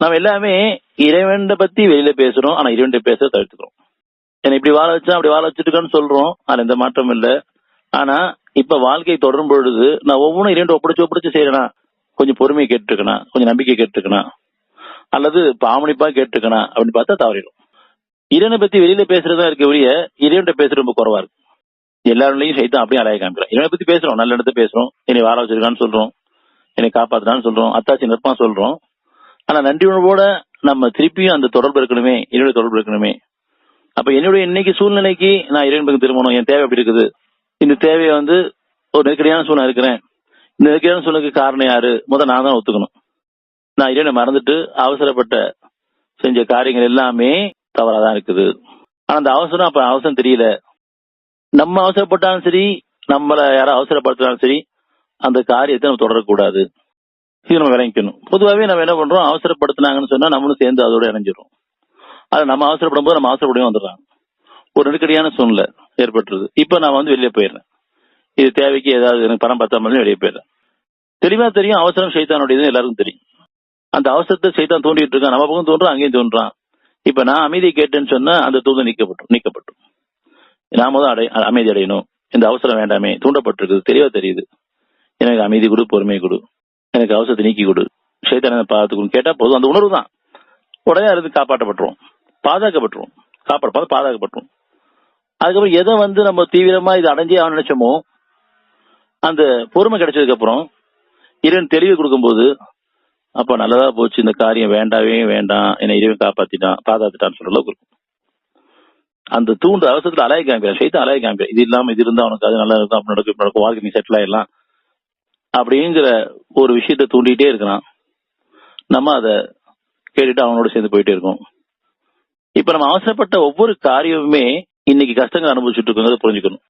நம்ம எல்லாமே இறைவனை பத்தி வெளியில பேசுறோம், ஆனா இறைவன் பேச தவிர்த்துக்கிறோம். ஏன்னா இப்படி வாழ வச்சா அப்படி வாழ வச்சுட்டுக்கான்னு சொல்றோம், அது எந்த மாற்றம் இல்லை. ஆனா இப்ப வாழ்க்கை தொடரும் பொழுது நான் ஒவ்வொன்றும் இறைவன் ஒப்படைச்சு செய்யறேனா, கொஞ்சம் பொறுமையை கேட்டுருக்கணும், கொஞ்சம் நம்பிக்கை கேட்டுருக்கணும், அல்லது பாமணிப்பா கேட்டுருக்கணும் அப்படின்னு பார்த்தா தவறிடும். இறைவனை பத்தி வெளியில பேசுறதா இருக்க ஒழிய இறைவன் பேசுறது ரொம்ப குறவா இருக்கு. எல்லாருலையும் சைத்தான் அப்படியே அலைய காமிக்கிறோம். இறைவனை பத்தி பேசுறோம், நல்ல இடத்த பேசுறோம், என்னை வாழ வச்சிருக்கான்னு சொல்றோம், என்னை காப்பாத்துறான்னு சொல்றோம், அத்தாச்சி நிற்பான் சொல்றோம். ஆனா நன்றி உணர்வோட நம்ம திருப்பியும் அந்த தொடர்பு இருக்கணுமே, என்னுடைய தொடர்பு இருக்கணுமே. அப்ப என்னுடைய இன்னைக்கு சூழ்நிலைக்கு நான் இறைவனுக்கு திரும்பணும். என் தேவை அப்படி இருக்குது. இந்த தேவையை ஒரு நெருக்கடியான சூழ்நிலை இருக்கிறேன். இந்த நெருக்கடியான சூழ்நிலைக்கு காரணம் யாரு? நான் தான் ஒத்துக்கணும். நான் இறைவனை மறந்துட்டு அவசரப்பட்ட செஞ்ச காரியங்கள் எல்லாமே தவறாதான் இருக்குது. ஆனா அந்த அவசரம் அப்ப அவசரம் தெரியல. நம்ம அவசரப்பட்டாலும் சரி, நம்மள யாரும் அவசரப்படுத்தினாலும் சரி, அந்த காரியத்தை நம்ம தொடரக்கூடாது. இது நம்ம விளங்கிக்கணும். பொதுவாகவே நம்ம என்ன பண்றோம், அவசரப்படுத்தினாங்கன்னு சொன்னா நம்மளும் சேர்ந்து அதோட இணைஞ்சிடும். அதை நம்ம அவசரப்படும் போது நம்ம அவசரப்படியும் வந்துடுறாங்க. ஒரு நெருக்கடியான சூழ்நிலை ஏற்பட்டுருது. இப்ப நான் வெளியே போயிடுறேன். இது தேவைக்கு ஏதாவது எனக்கு பணம் பத்தாமல் வெளியே போயிடுறேன். தெளிவா தெரியும் அவசரம் சைத்தானுடையது எல்லாருக்கும் தெரியும். அந்த அவசரத்தை சைத்தான் தோண்டிட்டு இருக்கான். நம்ம பக்கம் தோன்றான், அங்கேயும் தோன்றான். இப்ப நான் அமைதியை கேட்டேன்னு சொன்னா அந்த தூதம் நீக்கப்பட்டும். நாம தான் அமைதி அடையணும். இந்த அவசரம் வேண்டாமே, தூண்டப்பட்டிருக்குது, தெளிவா தெரியுது. எனக்கு அமைதி கொடு, பொறுமை கொடு, எனக்கு அவசரத்தை நீக்கி கொடு, சைத்தான பாதுகாத்துக்கணும் கேட்டா போதும். அந்த உணர்வு தான் உடனே இருந்து காப்பாற்றப்பட்டுரும், பாதுகாக்கப்பட்டுரும். அதுக்கப்புறம் எதை நம்ம தீவிரமா இது அடைஞ்சே அவன் நினைச்சோமோ அந்த பொறுமை கிடைச்சதுக்கு அப்புறம் இறைவன் தெளிவு கொடுக்கும்போது அப்ப நல்லதா போச்சு, இந்த காரியம் வேண்டாவே வேண்டாம், என்னை இறைவன் காப்பாத்திட்டான், பாதுகாத்துட்டான்னு சொல்ற அளவுக்கு இருக்கும். அந்த தூண்டு அவசரத்துல அலைய காமிக்கிறேன், சைத்தான் அலைய காமிக்கிறேன். இது இல்லாம இது இருந்தா அவனுக்கு அது நல்லா இருக்கும், அப்படி நடக்கும், வாழ்க்கை நீ செட்டில் ஆயிடலாம் அப்படிங்கிற ஒரு விஷயத்த தூண்டிகிட்டே இருக்கிறான். நம்ம அதை கேட்டுட்டு அவனோட சேர்ந்து போயிட்டே இருக்கோம். இப்ப நம்ம அவசரப்பட்ட ஒவ்வொரு காரியமுமே இன்னைக்கு கஷ்டங்கள் அனுபவிச்சுட்டு இருக்கோங்கிறத புரிஞ்சுக்கணும்.